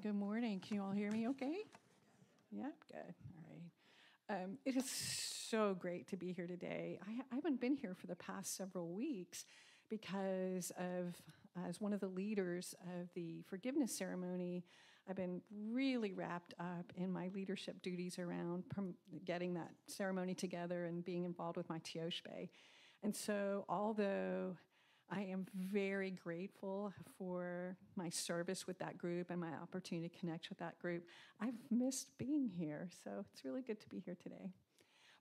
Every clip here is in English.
Good morning. Can you all hear me okay? Yeah, good. All right. It is so great to be here today. I haven't been here for the past several weeks because as one of the leaders of the forgiveness ceremony, I've been really wrapped up in my leadership duties around getting that ceremony together and being involved with my Tioshbe. And so although I am very grateful for my service with that group and my opportunity to connect with that group, I've missed being here, so it's really good to be here today.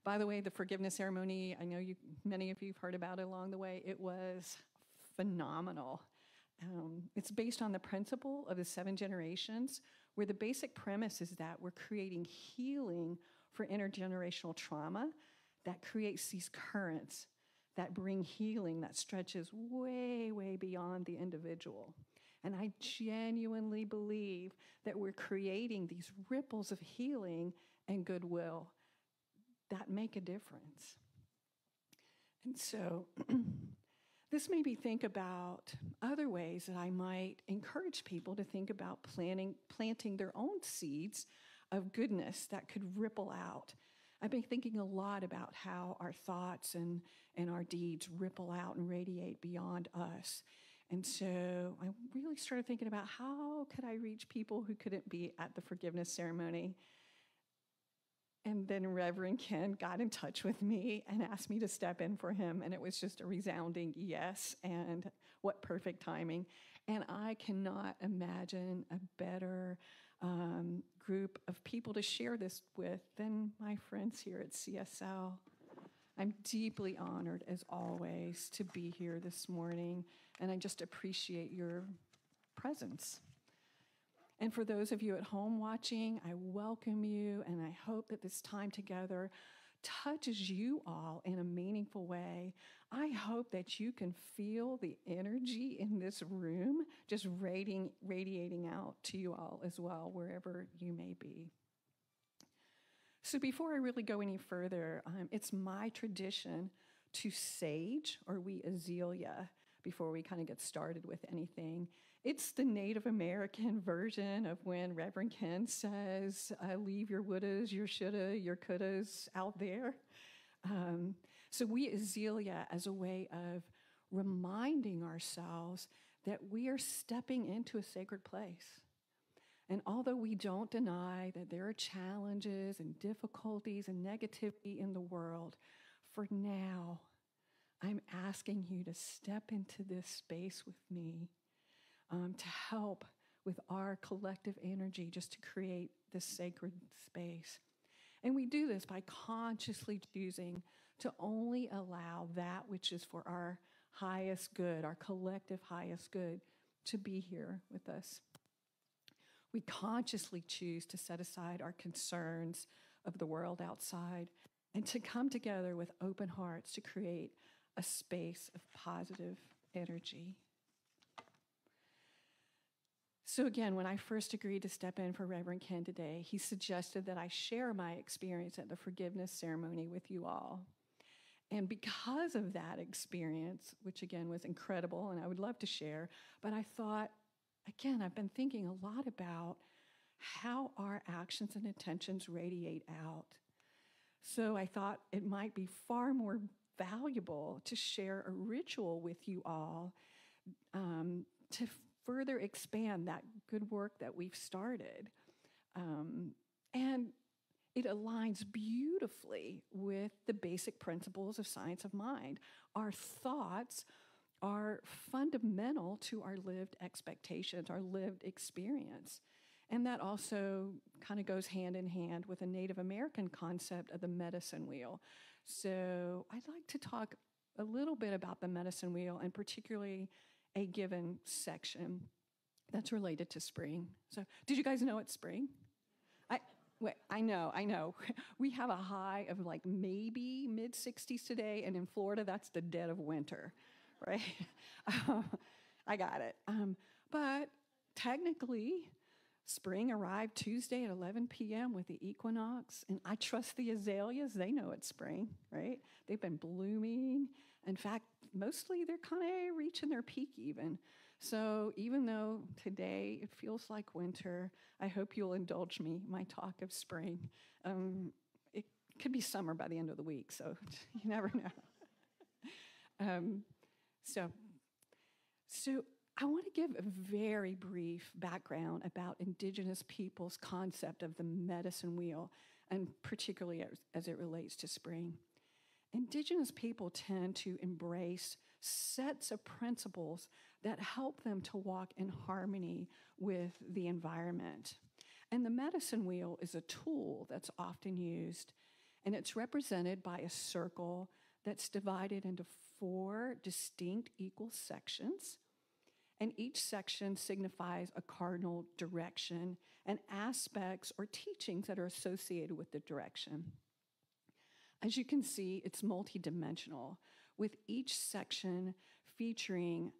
By the way, the forgiveness ceremony, I know many of you have heard about it along the way. It was phenomenal. It's based on the principle of the 7 generations, where the basic premise is that we're creating healing for intergenerational trauma that creates these currents that bring healing that stretches way, way beyond the individual. And I genuinely believe that we're creating these ripples of healing and goodwill that make a difference. And so this made me think about other ways that I might encourage people to think about planting their own seeds of goodness that could ripple out. I've been thinking a lot about how our thoughts and our deeds ripple out and radiate beyond us. And so I really started thinking about how could I reach people who couldn't be at the forgiveness ceremony. And then Reverend Ken got in touch with me and asked me to step in for him. And it was just a resounding yes, and what perfect timing. And I cannot imagine a better group of people to share this with than my friends here at CSL. I'm deeply honored, as always, to be here this morning, and I just appreciate your presence. And for those of you at home watching, I welcome you, and I hope that this time together touches you all in a meaningful way. I hope that you can feel the energy in this room just radiating out to you all as well, wherever you may be. So before I really go any further, it's my tradition to sage, or we azalea, before we kind of get started with anything. It's the Native American version of when Reverend Ken says, leave your wouldas, your shoulda, your couldas out there. So we azalea as a way of reminding ourselves that we are stepping into a sacred place. And although we don't deny that there are challenges and difficulties and negativity in the world, for now, I'm asking you to step into this space with me to help with our collective energy just to create this sacred space. And we do this by consciously choosing to only allow that which is for our highest good, our collective highest good, to be here with us. We consciously choose to set aside our concerns of the world outside and to come together with open hearts to create a space of positive energy. So again, when I first agreed to step in for Reverend Ken today, he suggested that I share my experience at the forgiveness ceremony with you all. And because of that experience, which again was incredible and I would love to share, but I thought, again, I've been thinking a lot about how our actions and intentions radiate out. So I thought it might be far more valuable to share a ritual with you all to further expand that good work that we've started. And it aligns beautifully with the basic principles of science of mind. Our thoughts are fundamental to our lived expectations, our lived experience. And that also kind of goes hand in hand with a Native American concept of the medicine wheel. So I'd like to talk a little bit about the medicine wheel, and particularly a given section that's related to spring. So did you guys know it's spring? I know. We have a high of like maybe mid-60s today, and in Florida, that's the dead of winter, right? I got it. But technically, spring arrived Tuesday at 11 p.m. with the equinox, and I trust the azaleas. They know it's spring, right? They've been blooming. In fact, mostly they're kind of reaching their peak even. So even though today it feels like winter, I hope you'll indulge me, my talk of spring. It could be summer by the end of the week, so you never know. Um, so, so I want to give a very brief background about Indigenous peoples' concept of the medicine wheel, and particularly as it relates to spring. Indigenous people tend to embrace sets of principles that help them to walk in harmony with the environment. And the medicine wheel is a tool that's often used, and it's represented by a circle that's divided into 4 distinct equal sections. And each section signifies a cardinal direction and aspects or teachings that are associated with the direction. As you can see, it's multidimensional, with each section featuring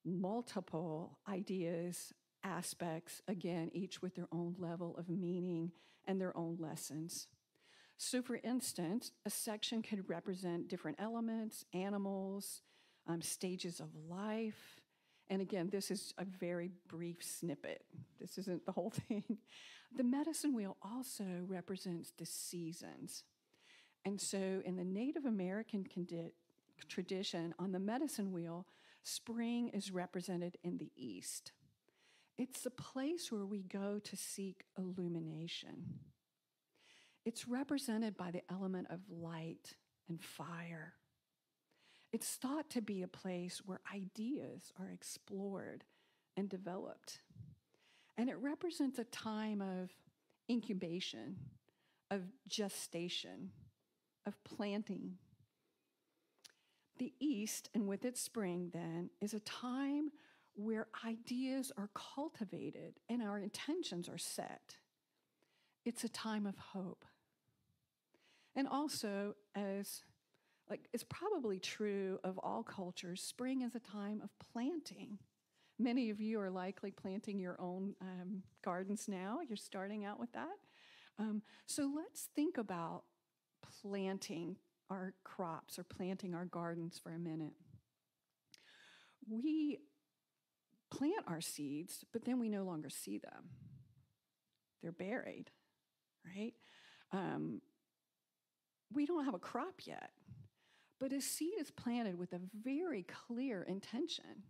multiple ideas, aspects, again, each with their own level of meaning and their own lessons. So for instance, a section could represent different elements, animals, stages of life. And again, this is a very brief snippet. This isn't the whole thing. The medicine wheel also represents the seasons. And so in the Native American tradition, on the medicine wheel, spring is represented in the east. It's the place where we go to seek illumination. It's represented by the element of light and fire. It's thought to be a place where ideas are explored and developed. And it represents a time of incubation, of gestation, of planting. The East, and with its spring then, is a time where ideas are cultivated and our intentions are set. It's a time of hope. And also, as it's probably true of all cultures, spring is a time of planting. Many of you are likely planting your own gardens now. You're starting out with that. So let's think about planting our crops or planting our gardens for a minute. We plant our seeds, but then we no longer see them. They're buried, right? We don't have a crop yet, but a seed is planted with a very clear intention.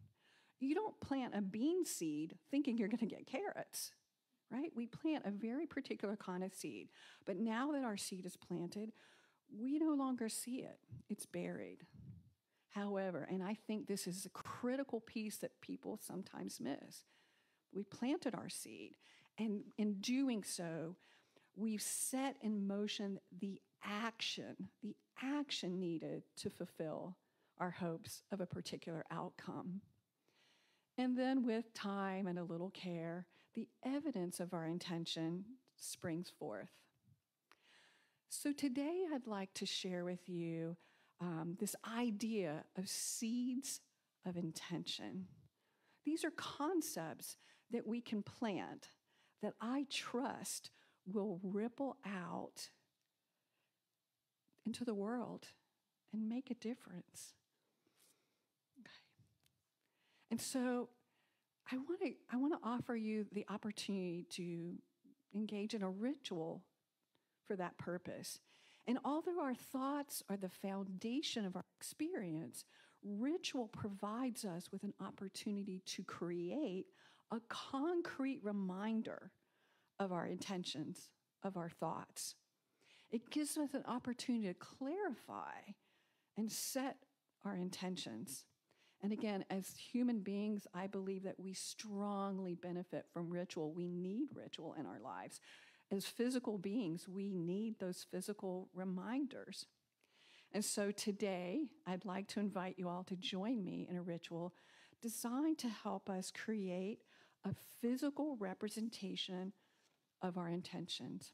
You don't plant a bean seed thinking you're going to get carrots, right? We plant a very particular kind of seed, but now that our seed is planted, we no longer see it. It's buried. However, and I think this is a critical piece that people sometimes miss, we planted our seed, and in doing so, we've set in motion the action needed to fulfill our hopes of a particular outcome. And then with time and a little care, the evidence of our intention springs forth. So today I'd like to share with you this idea of seeds of intention. These are concepts that we can plant that I trust will ripple out into the world and make a difference. Okay. And so I want to offer you the opportunity to engage in a ritual for that purpose. And although our thoughts are the foundation of our experience, ritual provides us with an opportunity to create a concrete reminder of our intentions, of our thoughts. It gives us an opportunity to clarify and set our intentions. And again, as human beings, I believe that we strongly benefit from ritual. We need ritual in our lives. As physical beings, we need those physical reminders. And so today, I'd like to invite you all to join me in a ritual designed to help us create a physical representation of our intentions.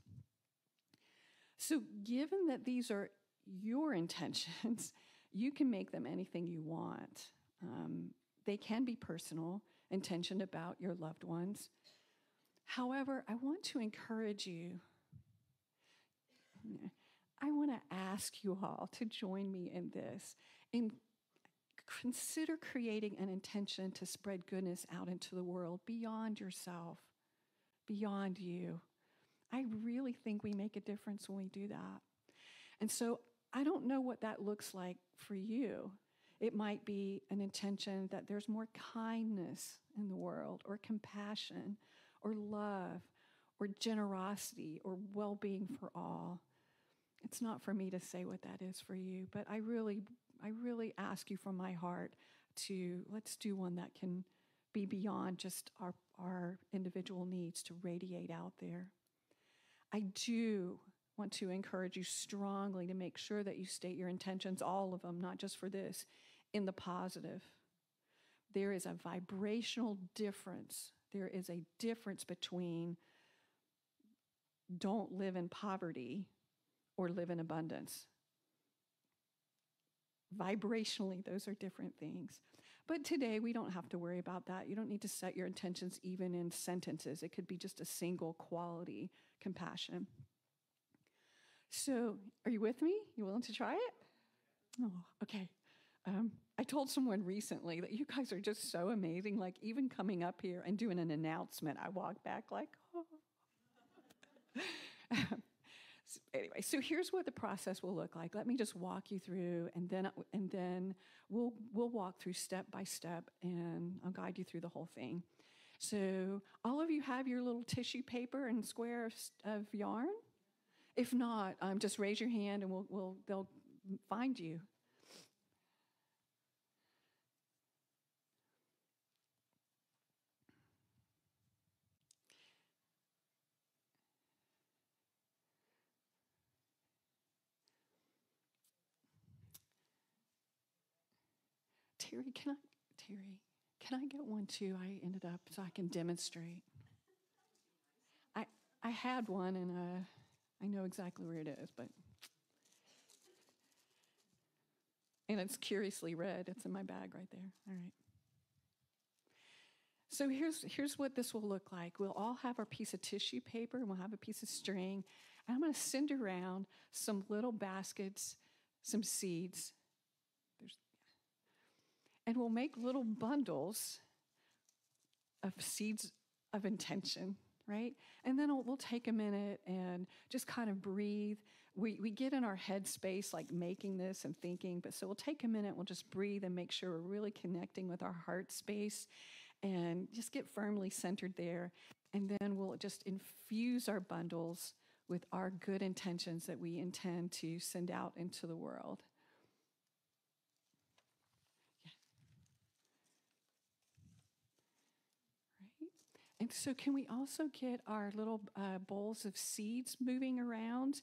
So given that these are your intentions, you can make them anything you want. They can be personal, intention about your loved ones. However, I want to encourage you, I want to ask you all to join me in this, in Consider creating an intention to spread goodness out into the world beyond yourself, beyond you. I really think we make a difference when we do that. And so I don't know what that looks like for you. It might be an intention that there's more kindness in the world, or compassion, or love, or generosity, or well-being for all. It's not for me to say what that is for you, but I really ask you from my heart to let's do one that can be beyond just our individual needs, to radiate out there. I do want to encourage you strongly to make sure that you state your intentions, all of them, not just for this, in the positive. There is a vibrational difference. There is a difference between don't live in poverty or live in abundance. Vibrationally, those are different things. But today, we don't have to worry about that. You don't need to set your intentions even in sentences. It could be just a single quality, compassion. So, are you with me? You willing to try it? Oh, okay. I told someone recently that you guys are just so amazing. Like, even coming up here and doing an announcement, I walk back like, oh. Anyway, so here's what the process will look like. Let me just walk you through, and then we'll walk through step by step, and I'll guide you through the whole thing. So all of you have your little tissue paper and square of yarn. If not, just raise your hand, and they'll find you. Terry, can I get one too? I ended up so I can demonstrate. I had one, and I know exactly where it is, and it's curiously red. It's in my bag right there. All right. So here's what this will look like. We'll all have our piece of tissue paper, and we'll have a piece of string, and I'm going to send around some little baskets, some seeds. And we'll make little bundles of seeds of intention, right? And then we'll take a minute and just kind of breathe. We get in our head space, like making this and thinking, but so we'll take a minute, we'll just breathe and make sure we're really connecting with our heart space and just get firmly centered there. And then we'll just infuse our bundles with our good intentions that we intend to send out into the world. And so can we also get our little bowls of seeds moving around?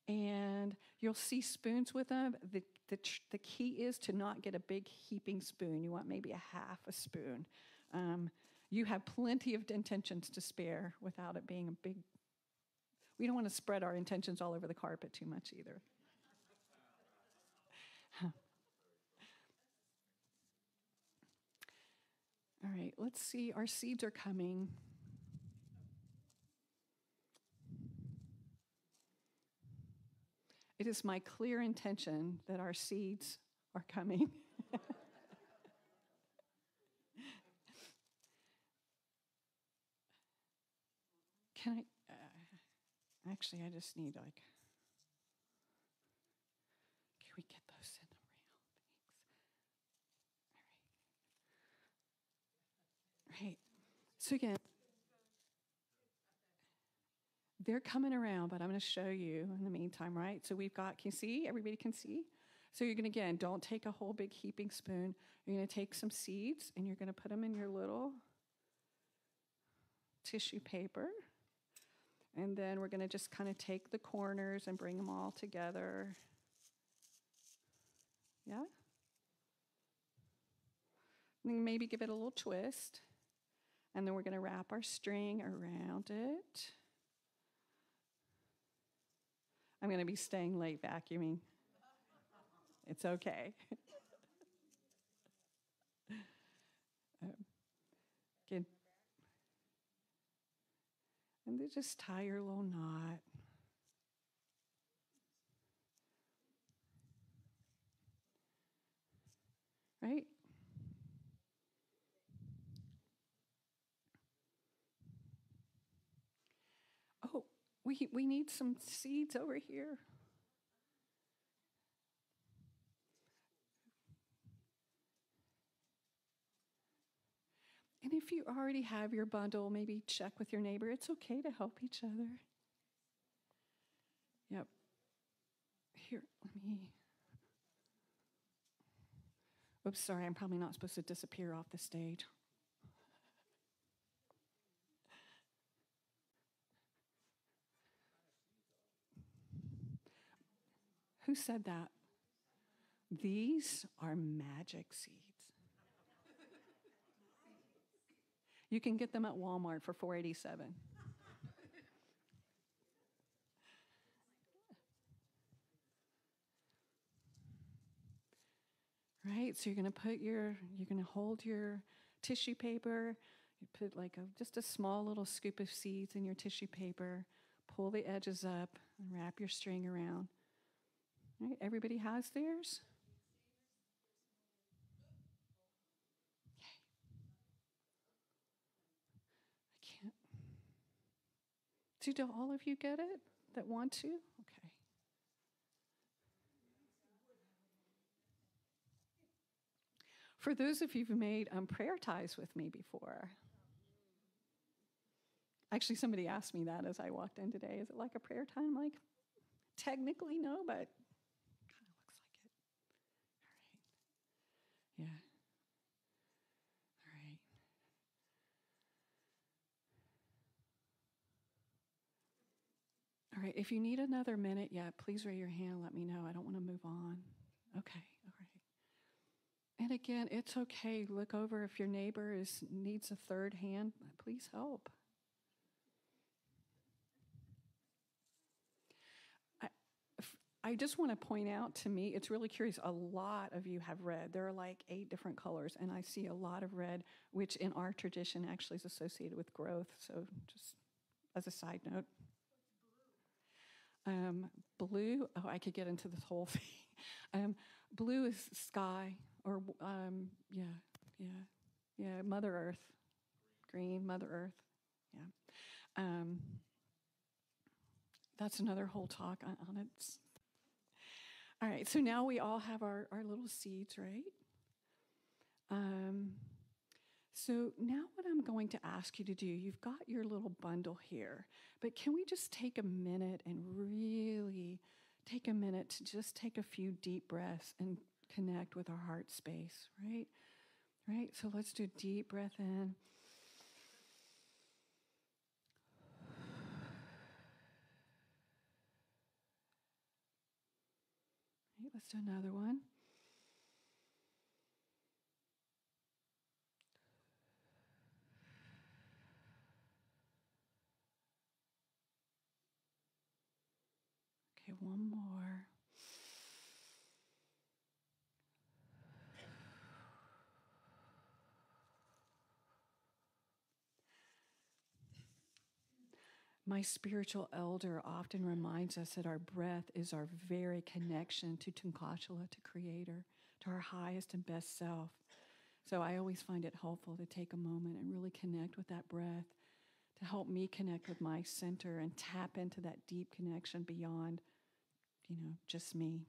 And you'll see spoons with them. The key is to not get a big heaping spoon. You want maybe a half a spoon. You have plenty of intentions to spare without it being a big... We don't want to spread our intentions all over the carpet too much either. All right, let's see. Our seeds are coming. It is my clear intention that our seeds are coming. Can I? Actually, I just need can we get those in the real? Thanks. All right. So again, they're coming around, but I'm going to show you in the meantime, right? So we've got, can you see? Everybody can see? So you're going to, again, don't take a whole big heaping spoon. You're going to take some seeds, and you're going to put them in your little tissue paper. And then we're going to just kind of take the corners and bring them all together. Yeah? And maybe give it a little twist. And then we're going to wrap our string around it. I'm going to be staying late vacuuming. It's okay. Again. And then just tie your little knot. right? Oh, we need some seeds over here. And if you already have your bundle, maybe check with your neighbor. It's okay to help each other. Yep. Here, let me. Oops, sorry, I'm probably not supposed to disappear off the stage. Who said that? These are magic seeds. You can get them at Walmart for $4.87. Right? So you're going to hold your tissue paper. You put like just a small little scoop of seeds in your tissue paper. Pull the edges up and wrap your string around. Right? Everybody has theirs? I can't. Do all of you get it that want to? Okay. For those of you who made prayer ties with me before, actually somebody asked me that as I walked in today. Is it like a prayer tie? I'm like, technically no, but kind of looks like it. All right. Yeah. All right. All right. If you need another minute, please raise your hand. Let me know. I don't want to move on. Okay. All right. And again, it's okay. Look over if your neighbor needs a third hand. Please help. I just want to point out, to me, it's really curious. A lot of you have red. There are like 8 different colors, and I see a lot of red, which in our tradition actually is associated with growth. So just as a side note. Blue, I could get into this whole thing. Blue is sky, or Mother Earth. Green, Mother Earth. Yeah. That's another whole talk on it. All right, so now we all have our little seeds, right? So now what I'm going to ask you to do, you've got your little bundle here, but can we just take a minute and really take a minute to just take a few deep breaths and connect with our heart space, right? Right, so let's do a deep breath in. Right, let's do another one. Okay, one more. My spiritual elder often reminds us that our breath is our very connection to Tunkashala, to Creator, to our highest and best self. So I always find it helpful to take a moment and really connect with that breath to help me connect with my center and tap into that deep connection beyond, just me.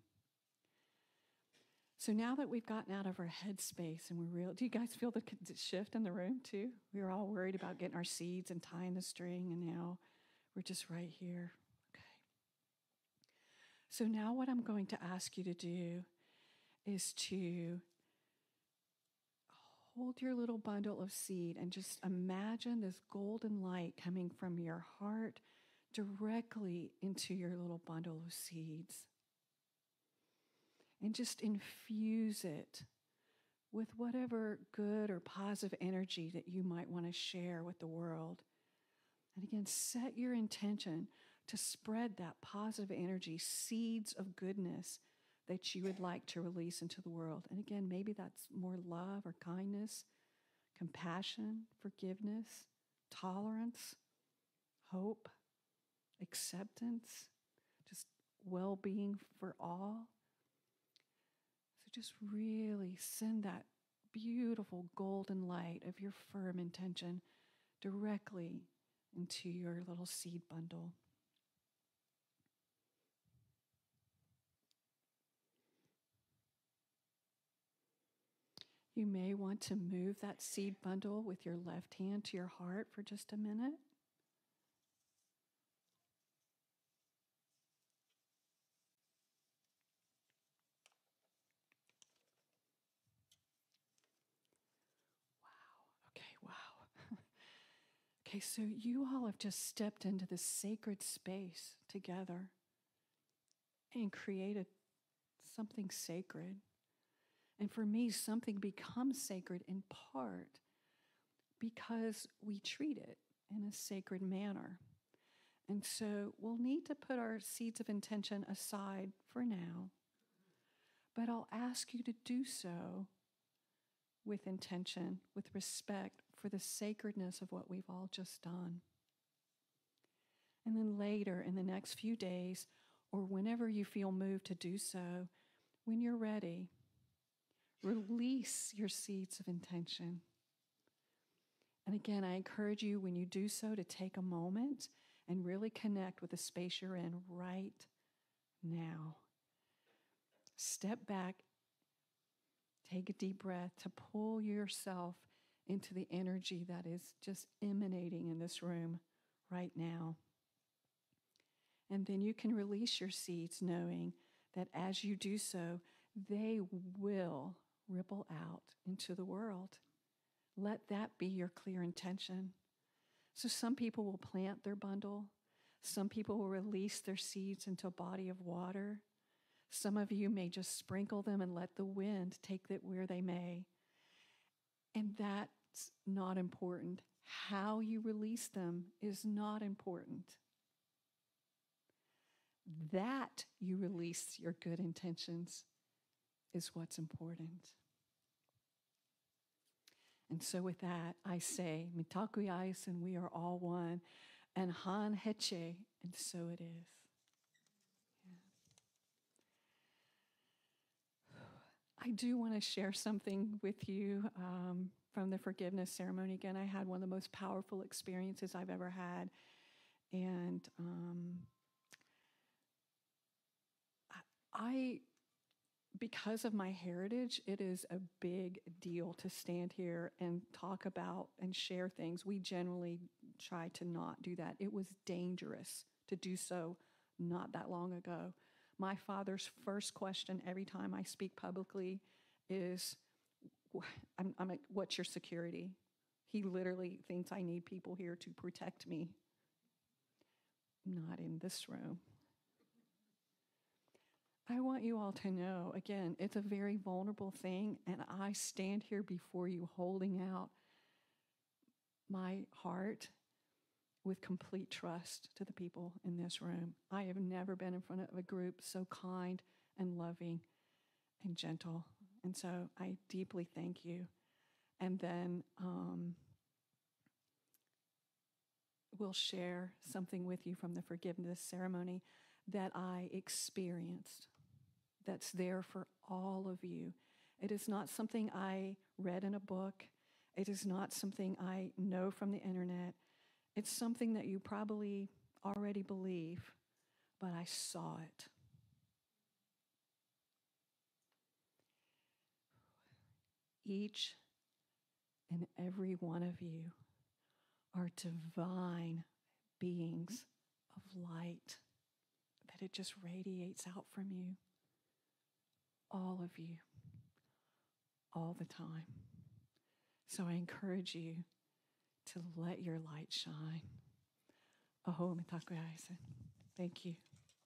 So now that we've gotten out of our head space and do you guys feel the shift in the room too? We were all worried about getting our seeds and tying the string, and now we're just right here. Okay. So now what I'm going to ask you to do is to hold your little bundle of seed and just imagine this golden light coming from your heart directly into your little bundle of seeds. And just infuse it with whatever good or positive energy that you might want to share with the world. And again, set your intention to spread that positive energy, seeds of goodness that you would like to release into the world. And again, maybe that's more love or kindness, compassion, forgiveness, tolerance, hope, acceptance, just well-being for all. So just really send that beautiful golden light of your firm intention directly into your little seed bundle. You may want to move that seed bundle with your left hand to your heart for just a minute. Wow. Okay, so you all have just stepped into this sacred space together and created something sacred. And for me, something becomes sacred in part because we treat it in a sacred manner. And so we'll need to put our seeds of intention aside for now, but I'll ask you to do so with intention, with respect for the sacredness of what we've all just done. And then later in the next few days, or whenever you feel moved to do so, when you're ready, release your seeds of intention. And again, I encourage you when you do so to take a moment and really connect with the space you're in right now. Step back, take a deep breath to pull yourself into the energy that is just emanating in this room right now. And then you can release your seeds knowing that as you do so, they will ripple out into the world. Let that be your clear intention. So some people will plant their bundle. Some people will release their seeds into a body of water. Some of you may just sprinkle them and let the wind take it where they may. And that's not important. How you release them is not important. That you release your good intentions is what's important. And so with that, I say, Mitakuyais, and we are all one, and Han Heche, and so it is. I do want to share something with you from the forgiveness ceremony. Again, I had one of the most powerful experiences I've ever had. And because of my heritage, it is a big deal to stand here and talk about and share things. We generally try to not do that. It was dangerous to do so not that long ago. My father's first question every time I speak publicly is, what's your security? He literally thinks I need people here to protect me. Not in this room. I want you all to know, again, it's a very vulnerable thing, and I stand here before you holding out my heart with complete trust to the people in this room. I have never been in front of a group so kind and loving and gentle, and so I deeply thank you. And then we'll share something with you from the forgiveness ceremony that I experienced that's there for all of you. It is not something I read in a book. It is not something I know from the internet. It's something that you probably already believe, but I saw it. Each and every one of you are divine beings of light, that it just radiates out from you. All of you, all the time. So I encourage you to let your light shine. Aho mitakuyaisen. Thank you.